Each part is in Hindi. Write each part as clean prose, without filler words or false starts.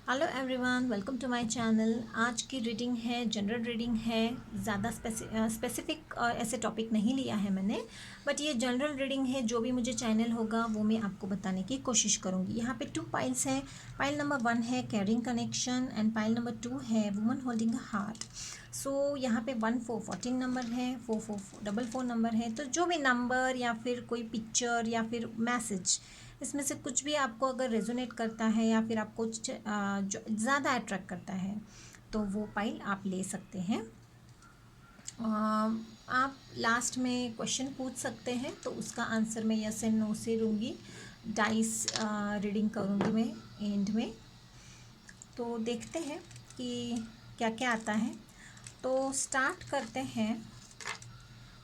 Hello everyone, welcome to my channel. आज की रीडिंग है जनरल रीडिंग है। ज़्यादा स्पेसिफिक ऐसे टॉपिक नहीं लिया है मैंने, बट ये जनरल रीडिंग है। जो भी मुझे चैनल होगा वो मैं आपको बताने की कोशिश करूँगी। यहाँ पे 2 पाइल्स हैं। पाइल नंबर 1 है carrying connection and pile number 2 है वुमन होल्डिंग अ हार्ट। सो यहाँ पे 1414 नंबर है, 4444 नंबर है। तो जो भी नंबर या फिर कोई पिक्चर या फिर मैसेज, इसमें से कुछ भी आपको अगर रेजोनेट करता है या फिर आपको जो ज़्यादा अट्रैक्ट करता है तो वो पाइल आप ले सकते हैं। आप लास्ट में क्वेश्चन पूछ सकते हैं तो उसका आंसर मैं यस एंड नो से दूँगी। डाइस रीडिंग करूँगी मैं एंड में। तो देखते हैं कि क्या क्या आता है। तो स्टार्ट करते हैं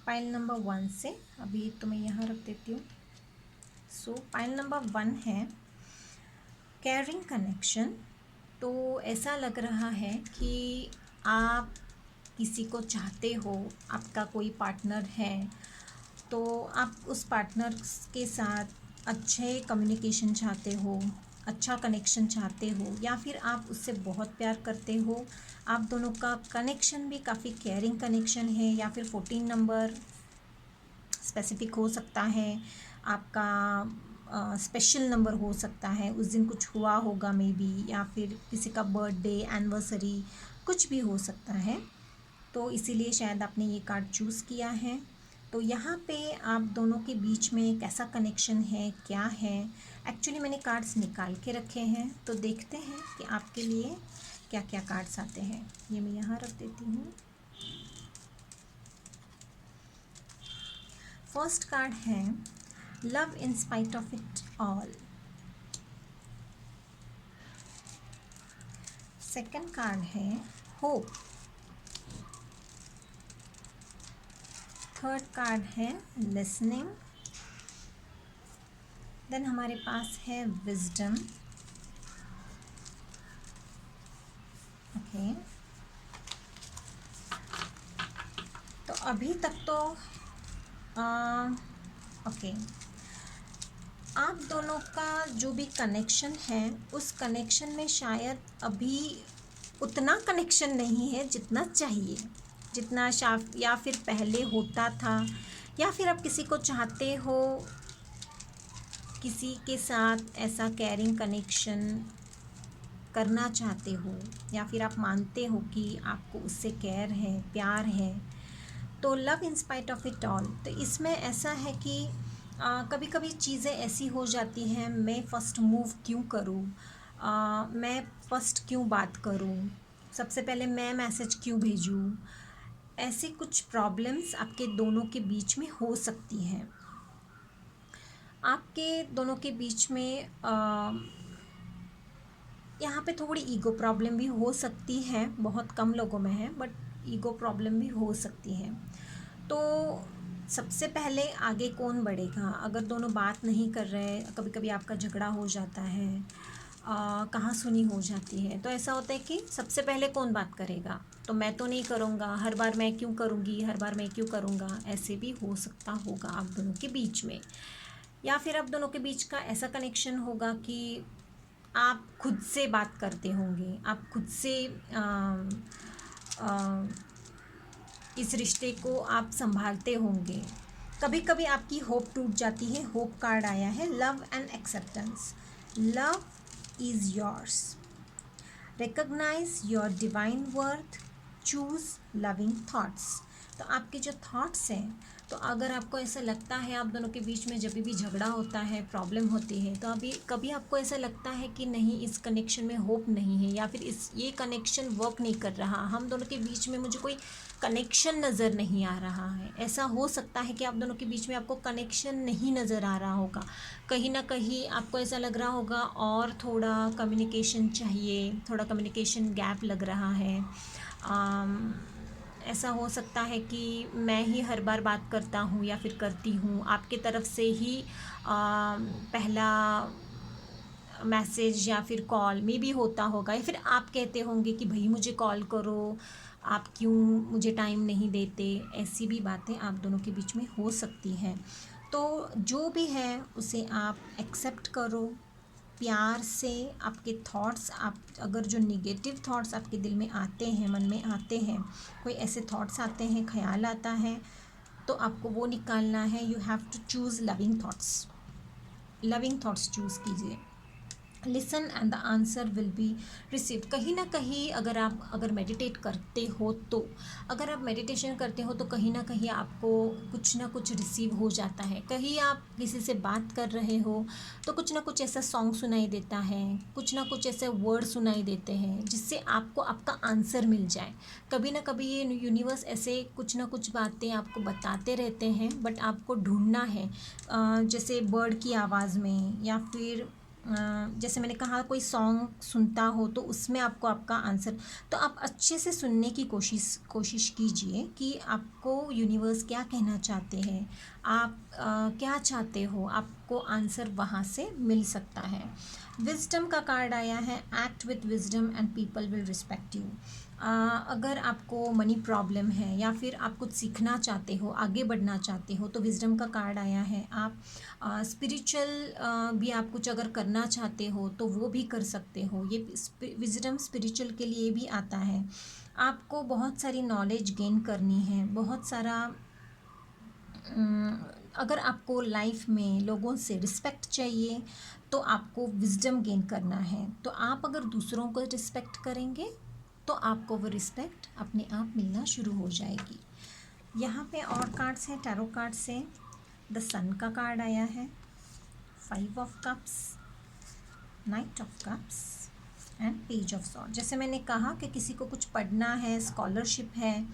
पाइल नंबर 1 से। अभी तो मैं यहाँ रख देती हूँ। सो पाइल नंबर 1 है कैरिंग कनेक्शन। तो ऐसा लग रहा है कि आप किसी को चाहते हो, आपका कोई पार्टनर है, तो आप उस पार्टनर के साथ अच्छे कम्युनिकेशन चाहते हो, अच्छा कनेक्शन चाहते हो, या फिर आप उससे बहुत प्यार करते हो। आप दोनों का कनेक्शन भी काफ़ी केयरिंग कनेक्शन है, या फिर 14 नंबर स्पेसिफिक हो सकता है। आपका स्पेशल नंबर हो सकता है, उस दिन कुछ हुआ होगा मे बी, या फिर किसी का बर्थडे एनिवर्सरी कुछ भी हो सकता है। तो इसीलिए शायद आपने ये कार्ड चूज़ किया है। तो यहाँ पे आप दोनों के बीच में कैसा कनेक्शन है, क्या है। एक्चुअली मैंने कार्ड्स निकाल के रखे हैं, तो देखते हैं कि आपके लिए क्या क्या कार्ड्स आते हैं। ये मैं यहाँ रख देती हूँ। फर्स्ट कार्ड है love in spite of it all. Second card है होप। थर्ड कार्ड है लिसनिंग। देन हमारे पास है विजडम। ओके, तो अभी तक तो ओके, आप दोनों का जो भी कनेक्शन है उस कनेक्शन में शायद अभी उतना कनेक्शन नहीं है जितना चाहिए, जितना शाफ या फिर पहले होता था, या फिर आप किसी को चाहते हो, किसी के साथ ऐसा केयरिंग कनेक्शन करना चाहते हो, या फिर आप मानते हो कि आपको उससे केयर है, प्यार है। तो love in spite of it all, तो इसमें ऐसा है कि कभी कभी चीज़ें ऐसी हो जाती हैं, मैं फ़र्स्ट मूव क्यों करूँ, मैं फ़र्स्ट क्यों बात करूँ, सबसे पहले मैं मैसेज क्यों भेजूँ। ऐसे कुछ प्रॉब्लम्स आपके दोनों के बीच में हो सकती हैं। आपके दोनों के बीच में यहाँ पे थोड़ी ईगो प्रॉब्लम भी हो सकती है। बहुत कम लोगों में है, बट ईगो प्रॉब्लम भी हो सकती है। तो सबसे पहले आगे कौन बढ़ेगा, अगर दोनों बात नहीं कर रहे, कभी कभी आपका झगड़ा हो जाता है, कहाँ सुनी हो जाती है, तो ऐसा होता है कि सबसे पहले कौन बात करेगा। तो मैं तो नहीं करूँगा, हर बार मैं क्यों करूँगी, हर बार मैं क्यों करूँगा, ऐसे भी हो सकता होगा आप दोनों के बीच में। या फिर आप दोनों के बीच का ऐसा कनेक्शन होगा कि आप खुद से बात करते होंगे, आप खुद से आ, इस रिश्ते को आप संभालते होंगे। कभी कभी आपकी होप टूट जाती है। होप कार्ड आया है love and acceptance. Love is yours, recognize your divine worth, choose loving thoughts. तो आपके जो थॉट्स हैं, तो अगर आपको ऐसा लगता है आप दोनों के बीच में जब भी झगड़ा होता है, प्रॉब्लम होती है, तो अभी कभी आपको ऐसा लगता है कि नहीं, इस कनेक्शन में होप नहीं है, या फिर ये कनेक्शन वर्क नहीं कर रहा, हम दोनों के बीच में मुझे कोई कनेक्शन नज़र नहीं आ रहा है। ऐसा हो सकता है कि आप दोनों के बीच में आपको कनेक्शन नहीं नज़र आ रहा होगा, कहीं ना कहीं आपको ऐसा लग रहा होगा और थोड़ा कम्युनिकेशन चाहिए, थोड़ा कम्युनिकेशन गैप लग रहा है। ऐसा हो सकता है कि मैं ही हर बार बात करता हूँ या फिर करती हूँ, आपके तरफ से ही पहला मैसेज या फिर कॉल में भी होता होगा, या फिर आप कहते होंगे कि भाई मुझे कॉल करो, आप क्यों मुझे टाइम नहीं देते। ऐसी भी बातें आप दोनों के बीच में हो सकती हैं। तो जो भी है उसे आप एक्सेप्ट करो, प्यार से आपके थॉट्स, आप अगर जो निगेटिव थॉट्स आपके दिल में आते हैं, मन में आते हैं, कोई ऐसे थॉट्स आते हैं, ख्याल आता है, तो आपको वो निकालना है। You have to choose loving thoughts, loving thoughts choose कीजिए। Listen and the answer will be receive. कहीं ना कहीं अगर मेडिटेट करते हो तो, अगर आप मेडिटेशन करते हो तो कहीं ना कहीं आपको कुछ ना कुछ रिसीव हो जाता है। कहीं आप किसी से बात कर रहे हो तो कुछ ना कुछ ऐसा सॉन्ग सुनाई देता है, कुछ ना कुछ ऐसे वर्ड सुनाई देते हैं जिससे आपको आपका आंसर मिल जाए। कभी ना कभी ये यूनिवर्स ऐसे कुछ ना कुछ बातें आपको बताते रहते हैं, बट आपको ढूंढना है। जैसे बर्ड की आवाज़ में, या फिर जैसे मैंने कहा कोई सॉन्ग सुनता हो तो उसमें आपको आपका आंसर, तो आप अच्छे से सुनने की कोशिश कीजिए कि आपको यूनिवर्स क्या कहना चाहते हैं, आप क्या चाहते हो, आपको आंसर वहाँ से मिल सकता है। विजडम का कार्ड आया है, act with wisdom and people will respect you. अगर आपको मनी प्रॉब्लम है या फिर आप कुछ सीखना चाहते हो, आगे बढ़ना चाहते हो, तो विजडम का कार्ड आया है। आप स्पिरिचुअल भी आप कुछ अगर करना चाहते हो तो वो भी कर सकते हो। ये विजडम स्पिरिचुअल के लिए भी आता है। आपको बहुत सारी नॉलेज गेन करनी है, बहुत सारा अगर आपको लाइफ में लोगों से रिस्पेक्ट चाहिए तो आपको विजडम गेन करना है। तो आप अगर दूसरों को रिस्पेक्ट करेंगे तो आपको वो रिस्पेक्ट अपने आप मिलना शुरू हो जाएगी। यहाँ पे और कार्ड्स हैं, टैरो कार्ड से द सन का कार्ड आया है, 5 of cups, night of cups and page of sword. जैसे मैंने कहा कि किसी को कुछ पढ़ना है, स्कॉलरशिप है,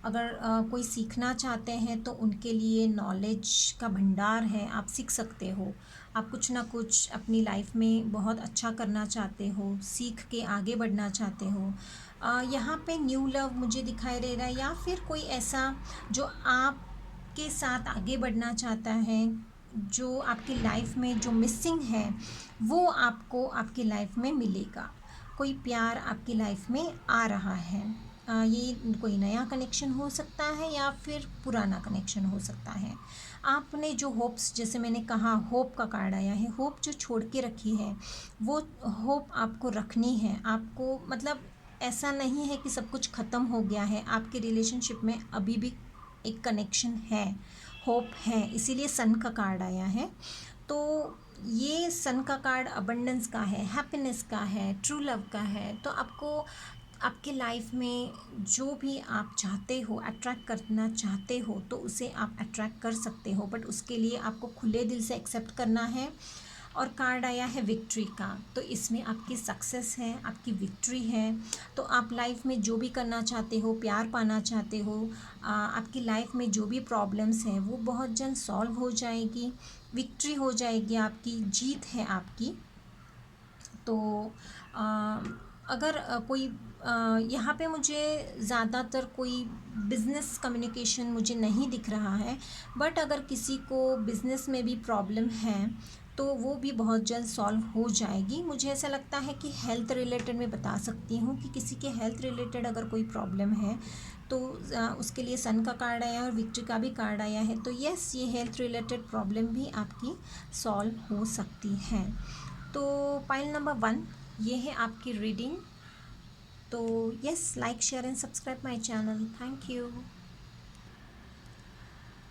अगर कोई सीखना चाहते हैं तो उनके लिए नॉलेज का भंडार है, आप सीख सकते हो। आप कुछ ना कुछ अपनी लाइफ में बहुत अच्छा करना चाहते हो, सीख के आगे बढ़ना चाहते हो। यहाँ पे न्यू लव मुझे दिखाई दे रहा है, या फिर कोई ऐसा जो आपके साथ आगे बढ़ना चाहता है, जो आपकी लाइफ में जो मिसिंग है वो आपको आपकी लाइफ में मिलेगा। कोई प्यार आपकी लाइफ में आ रहा है। ये कोई नया कनेक्शन हो सकता है या फिर पुराना कनेक्शन हो सकता है। आपने जो होप्स, जैसे मैंने कहा होप का कार्ड आया है, होप जो छोड़ के रखी है वो होप आपको रखनी है। आपको मतलब ऐसा नहीं है कि सब कुछ ख़त्म हो गया है, आपके रिलेशनशिप में अभी भी एक कनेक्शन है, होप है, इसीलिए सन का कार्ड आया है। तो ये सन का कार्ड अबंडेंस का है, हैप्पीनेस का है, ट्रू लव का है। तो आपको आपके लाइफ में जो भी आप चाहते हो, अट्रैक्ट करना चाहते हो, तो उसे आप अट्रैक्ट कर सकते हो, बट उसके लिए आपको खुले दिल से एक्सेप्ट करना है। और कार्ड आया है विक्ट्री का, तो इसमें आपकी सक्सेस है, आपकी विक्ट्री है। तो आप लाइफ में जो भी करना चाहते हो, प्यार पाना चाहते हो, आपकी लाइफ में जो भी प्रॉब्लम्स हैं वो बहुत जल्द सॉल्व हो जाएगी, विक्ट्री हो जाएगी, आपकी जीत है आपकी। तो अगर कोई यहाँ पे मुझे ज़्यादातर कोई बिज़नेस कम्युनिकेशन मुझे नहीं दिख रहा है, बट अगर किसी को बिज़नेस में भी प्रॉब्लम है तो वो भी बहुत जल्द सॉल्व हो जाएगी। मुझे ऐसा लगता है कि हेल्थ रिलेटेड मैं बता सकती हूँ कि किसी के हेल्थ रिलेटेड अगर कोई प्रॉब्लम है तो उसके लिए सन का कार्ड आया और विक्ट्री का भी कार्ड आया है। तो यस, ये हेल्थ रिलेटेड प्रॉब्लम भी आपकी सॉल्व हो सकती है। तो पाइल नंबर 1 ये है आपकी रीडिंग। तो yes, like share and subscribe my channel. Thank you.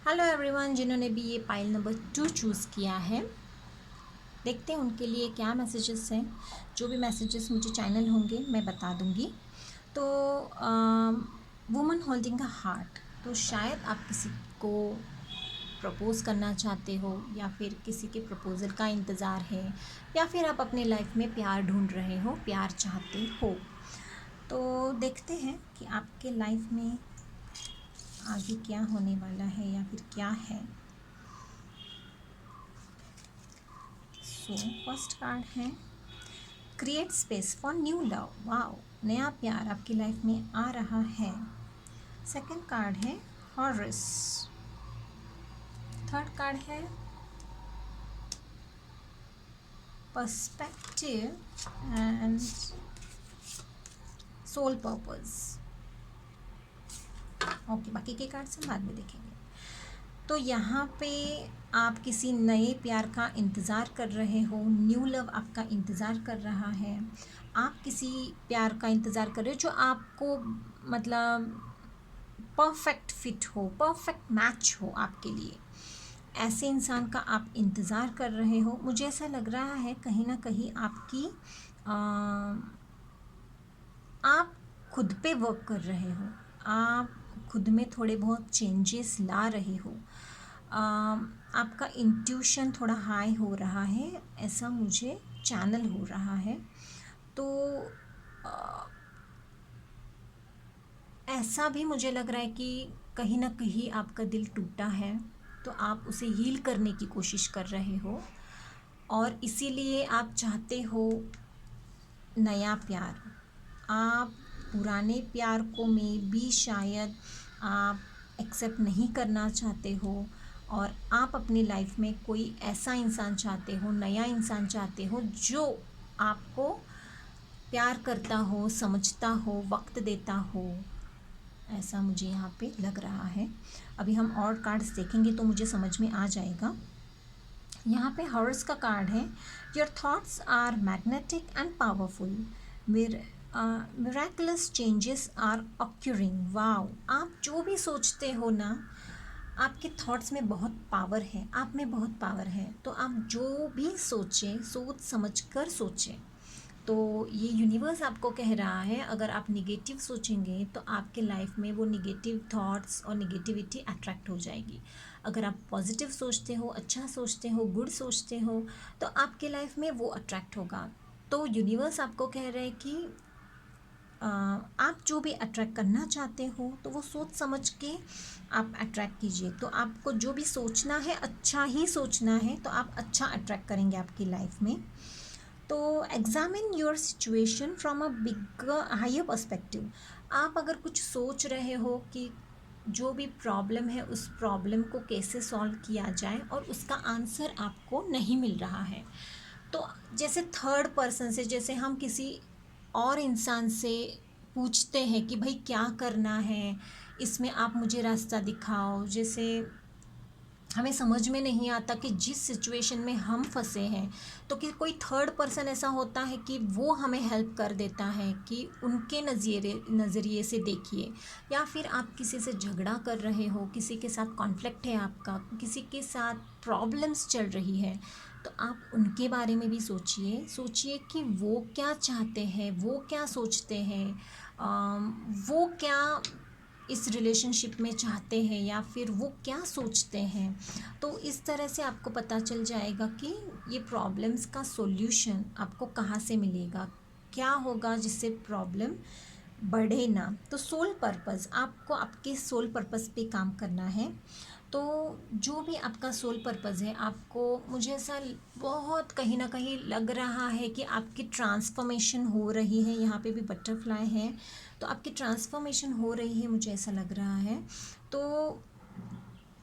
Hello everyone, जिन्होंने भी ये पाइल नंबर 2 चूज़ किया है, देखते हैं उनके लिए क्या मैसेजेस हैं। जो भी मैसेजेस मुझे चैनल होंगे मैं बता दूंगी। तो वुमन होल्डिंग अ हार्ट, तो शायद आप किसी को प्रपोज़ करना चाहते हो, या फिर किसी के प्रपोज़ल का इंतज़ार है, या फिर आप अपने लाइफ में प्यार ढूंढ रहे हो, प्यार चाहते हो। तो देखते हैं कि आपके लाइफ में आगे क्या होने वाला है या फिर क्या है। सो फर्स्ट कार्ड है create space for new love. Wow, नया प्यार आपकी लाइफ में आ रहा है। सेकंड कार्ड है हॉरस। थर्ड कार्ड है perspective and soul purpose. Okay, बाकी के कार्ड्स हम बाद में देखेंगे। तो यहाँ पे आप किसी नए प्यार का इंतज़ार कर रहे हो, न्यू लव आपका इंतज़ार कर रहा है। आप किसी प्यार का इंतज़ार कर रहे हो जो आपको मतलब परफेक्ट फिट हो, परफेक्ट मैच हो आपके लिए। ऐसे इंसान का आप इंतज़ार कर रहे हो। मुझे ऐसा लग रहा है कहीं ना कहीं आपकी आप खुद पे वर्क कर रहे हो, आप खुद में थोड़े बहुत चेंजेस ला रहे हो। आपका इंट्यूशन थोड़ा हाई हो रहा है, ऐसा मुझे चैनल हो रहा है। तो ऐसा भी मुझे लग रहा है कि कहीं ना कहीं आपका दिल टूटा है, तो आप उसे हील करने की कोशिश कर रहे हो और इसीलिए आप चाहते हो नया प्यार। आप पुराने प्यार को में भी शायद आप एक्सेप्ट नहीं करना चाहते हो और आप अपनी लाइफ में कोई ऐसा इंसान चाहते हो, नया इंसान चाहते हो जो आपको प्यार करता हो, समझता हो, वक्त देता हो। ऐसा मुझे यहाँ पे लग रहा है। अभी हम और कार्ड्स देखेंगे तो मुझे समझ में आ जाएगा। यहाँ पे हॉर्स का कार्ड है। Your thoughts are magnetic and powerful, miraculous changes are occurring. Wow, आप जो भी सोचते हो ना, आपके थॉट्स में बहुत पावर है, आप में बहुत पावर है। तो आप जो भी सोचें, सोच समझ कर सोचें। तो ये यूनिवर्स आपको कह रहा है, अगर आप निगेटिव सोचेंगे तो आपके लाइफ में वो निगेटिव थॉट्स और निगेटिविटी अट्रैक्ट हो जाएगी। अगर आप पॉजिटिव सोचते हो, अच्छा सोचते हो, गुड सोचते हो, तो आपके लाइफ में वो अट्रैक्ट होगा। तो यूनिवर्स आपको कह रहे हैं कि आप जो भी अट्रैक्ट करना चाहते हो तो वो सोच समझ के आप अट्रैक्ट कीजिए। तो आपको जो भी सोचना है, अच्छा ही सोचना है, तो आप अच्छा अट्रैक्ट करेंगे आपकी लाइफ में। तो examine your situation from a big higher perspective. आप अगर कुछ सोच रहे हो कि जो भी प्रॉब्लम है उस प्रॉब्लम को कैसे सॉल्व किया जाए और उसका आंसर आपको नहीं मिल रहा है, तो जैसे थर्ड पर्सन से, जैसे हम किसी और इंसान से पूछते हैं कि भाई क्या करना है, इसमें आप मुझे रास्ता दिखाओ। जैसे हमें समझ में नहीं आता कि जिस सिचुएशन में हम फंसे हैं, तो कि कोई थर्ड पर्सन ऐसा होता है कि वो हमें हेल्प कर देता है कि उनके नज़रिए से देखिए। या फिर आप किसी से झगड़ा कर रहे हो, किसी के साथ कॉन्फ्लिक्ट है आपका, किसी के साथ प्रॉब्लम्स चल रही है, तो आप उनके बारे में भी सोचिए। सोचिए कि वो क्या चाहते हैं, वो क्या सोचते हैं, वो क्या इस रिलेशनशिप में चाहते हैं या फिर वो क्या सोचते हैं। तो इस तरह से आपको पता चल जाएगा कि ये प्रॉब्लम्स का सॉल्यूशन आपको कहाँ से मिलेगा, क्या होगा जिससे प्रॉब्लम बढ़े ना। तो सोल पर्पस, आपको आपके सोल पर्पस पे काम करना है। तो जो भी आपका सोल पर्पस है, आपको, मुझे ऐसा बहुत कहीं ना कहीं लग रहा है कि आपकी ट्रांसफॉर्मेशन हो रही है। यहाँ पे भी बटरफ्लाई है, तो आपकी ट्रांसफॉर्मेशन हो रही है, मुझे ऐसा लग रहा है। तो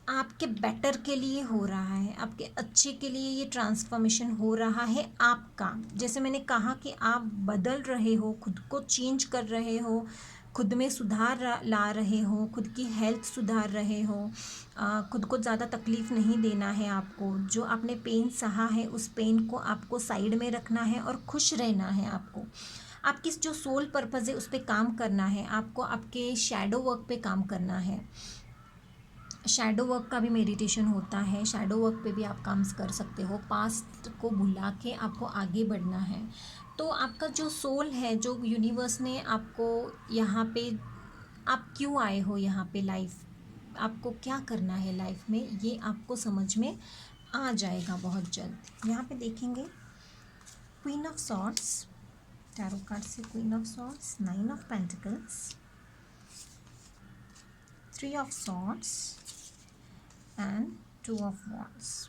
आपके बेटर के लिए हो रहा है, आपके अच्छे के लिए ये ट्रांसफॉर्मेशन हो रहा है आपका। जैसे मैंने कहा कि आप बदल रहे हो, खुद को चेंज कर रहे हो, खुद में सुधार ला रहे हो, खुद की हेल्थ सुधार रहे हो। खुद को ज़्यादा तकलीफ़ नहीं देना है आपको। जो आपने पेन सहा है उस पेन को आपको साइड में रखना है और खुश रहना है आपको। आपकी जो सोल पर्पज़ है उस पर काम करना है आपको, आपके शैडो वर्क पे काम करना है। शैडो वर्क का भी मेडिटेशन होता है, शैडो वर्क पे भी आप काम कर सकते हो। पास्ट को भुला के आपको आगे बढ़ना है। तो आपका जो सोल है, जो यूनिवर्स ने आपको यहाँ पे, आप क्यों आए हो यहाँ पे, लाइफ आपको क्या करना है लाइफ में, ये आपको समझ में आ जाएगा बहुत जल्द। यहाँ पे देखेंगे queen of swords, tarot card से queen of swords, 9 of pentacles, 3 of swords and 2 of wands.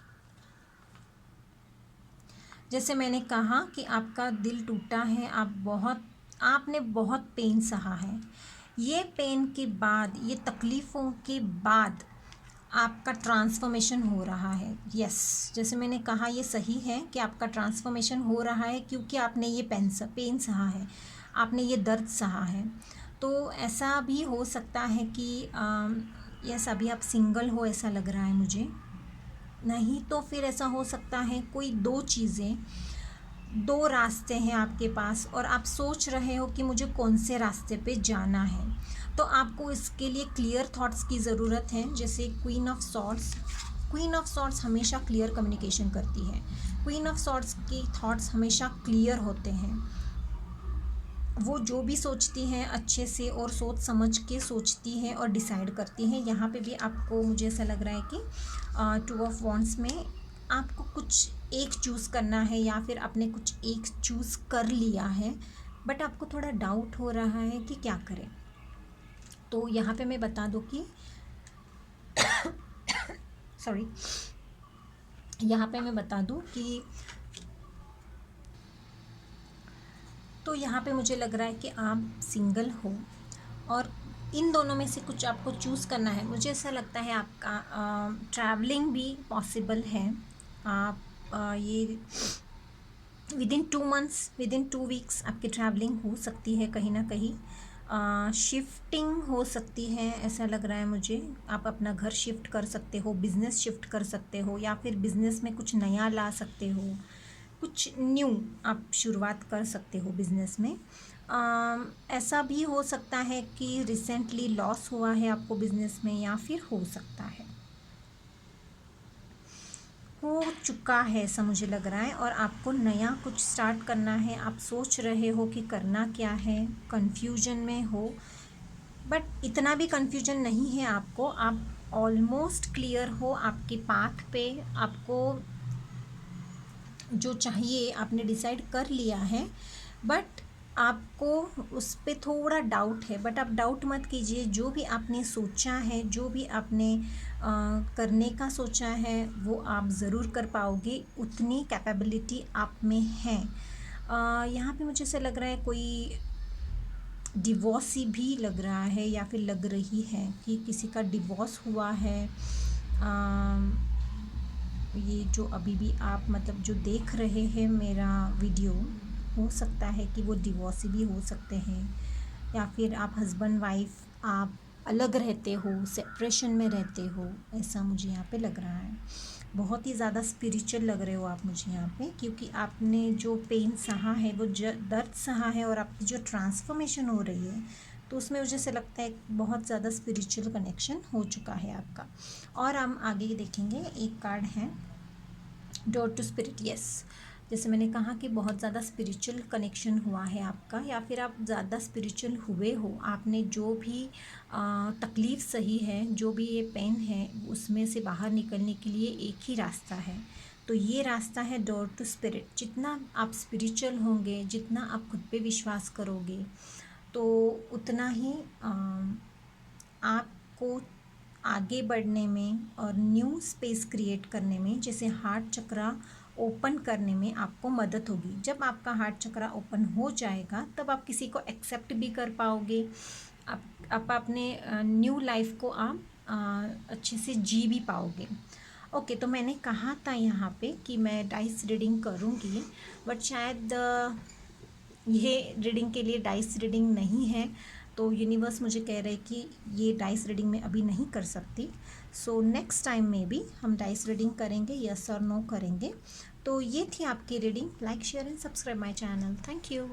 जैसे मैंने कहा कि आपका दिल टूटा है, आपने बहुत पेन सहा है। ये पेन के बाद, ये तकलीफ़ों के बाद आपका ट्रांसफॉर्मेशन हो रहा है। यस, जैसे मैंने कहा ये सही है कि आपका ट्रांसफॉर्मेशन हो रहा है, क्योंकि आपने ये पेन सहा है, आपने ये दर्द सहा है। तो ऐसा भी हो सकता है कि यस, अभी आप सिंगल हो, ऐसा लग रहा है मुझे। नहीं तो फिर ऐसा हो सकता है कोई दो चीज़ें, दो रास्ते हैं आपके पास और आप सोच रहे हो कि मुझे कौन से रास्ते पे जाना है। तो आपको इसके लिए क्लियर थॉट्स की ज़रूरत है। जैसे क्वीन ऑफ सॉर्ड्स हमेशा क्लियर कम्युनिकेशन करती है। क्वीन ऑफ सॉर्ड्स की थॉट्स हमेशा क्लियर होते हैं। वो जो भी सोचती हैं अच्छे से और सोच समझ के सोचती है और डिसाइड करती हैं। यहाँ पे भी आपको, मुझे ऐसा लग रहा है कि टू ऑफ वॉन्ड्स में आपको कुछ एक चूज़ करना है या फिर आपने कुछ एक चूज़ कर लिया है, बट आपको थोड़ा डाउट हो रहा है कि क्या करें। तो यहाँ पे मैं बता दूँ कि सॉरी, यहाँ पे मैं बता दूँ कि तो यहाँ पे मुझे लग रहा है कि आप सिंगल हो और इन दोनों में से कुछ आपको चूज़ करना है। मुझे ऐसा लगता है आपका ट्रैवलिंग भी पॉसिबल है। आप ये विदिन 2 मंथ्स, विदिन 2 वीक्स आपकी ट्रैवलिंग हो सकती है कहीं ना कहीं। शिफ्टिंग हो सकती है, ऐसा लग रहा है मुझे। आप अपना घर शिफ्ट कर सकते हो, बिज़नेस शिफ्ट कर सकते हो, या फिर बिज़नेस में कुछ नया ला सकते हो, कुछ न्यू आप शुरुआत कर सकते हो बिज़नेस में। ऐसा भी हो सकता है कि रिसेंटली लॉस हुआ है आपको बिज़नेस में, या फिर हो सकता है हो चुका है, ऐसा मुझे लग रहा है। और आपको नया कुछ स्टार्ट करना है। आप सोच रहे हो कि करना क्या है, कन्फ्यूजन में हो, बट इतना भी कन्फ्यूजन नहीं है आपको। आप ऑलमोस्ट क्लियर हो आपके पाथ पे। आपको जो चाहिए आपने डिसाइड कर लिया है, बट आपको उस पर थोड़ा डाउट है। बट आप डाउट मत कीजिए। जो भी आपने सोचा है, जो भी आपने करने का सोचा है, वो आप ज़रूर कर पाओगे। उतनी कैपेबिलिटी आप में है। यहाँ पे मुझे ऐसा लग रहा है कोई डिवोर्सी भी लग रहा है, या फिर लग रही है कि किसी का डिवोर्स हुआ है। ये जो अभी भी आप मतलब जो देख रहे हैं मेरा वीडियो, हो सकता है कि वो डिवोर्सी भी हो सकते हैं, या फिर आप हस्बैंड वाइफ आप अलग रहते हो, सेपरेशन में रहते हो, ऐसा मुझे यहाँ पे लग रहा है। बहुत ही ज़्यादा स्पिरिचुअल लग रहे हो आप मुझे यहाँ पे, क्योंकि आपने जो पेन सहा है, वो दर्द सहा है, और आपकी जो ट्रांसफॉर्मेशन हो रही है, तो उसमें मुझे से लगता है बहुत ज़्यादा स्पिरिचुअल कनेक्शन हो चुका है आपका। और हम आगे देखेंगे, एक कार्ड है डोर टू स्पिरिट। यस, जैसे मैंने कहा कि बहुत ज़्यादा स्पिरिचुअल कनेक्शन हुआ है आपका, या फिर आप ज़्यादा स्पिरिचुअल हुए हो। आपने जो भी तकलीफ़ सही है, जो भी ये पेन है, उसमें से बाहर निकलने के लिए एक ही रास्ता है। तो ये रास्ता है डोर टू स्पिरिट। जितना आप स्पिरिचुअल होंगे, जितना आप खुद पे विश्वास करोगे, तो उतना ही आपको आगे बढ़ने में और न्यू स्पेस क्रिएट करने में, जैसे हार्ट चक्रा ओपन करने में आपको मदद होगी। जब आपका हार्ट चक्रा ओपन हो जाएगा, तब आप किसी को एक्सेप्ट भी कर पाओगे। आप अपने न्यू लाइफ को आप अच्छे से जी भी पाओगे। ओके, तो मैंने कहा था यहाँ पे कि मैं डाइस रीडिंग करूँगी, बट शायद ये रीडिंग के लिए डाइस रीडिंग नहीं है। तो यूनिवर्स मुझे कह रहे कि ये डाइस रीडिंग मैं अभी नहीं कर सकती। सो नेक्स्ट टाइम में भी हम डाइस रीडिंग करेंगे, यस और नो करेंगे। तो ये थी आपकी reading. Like, share and subscribe my channel. Thank you.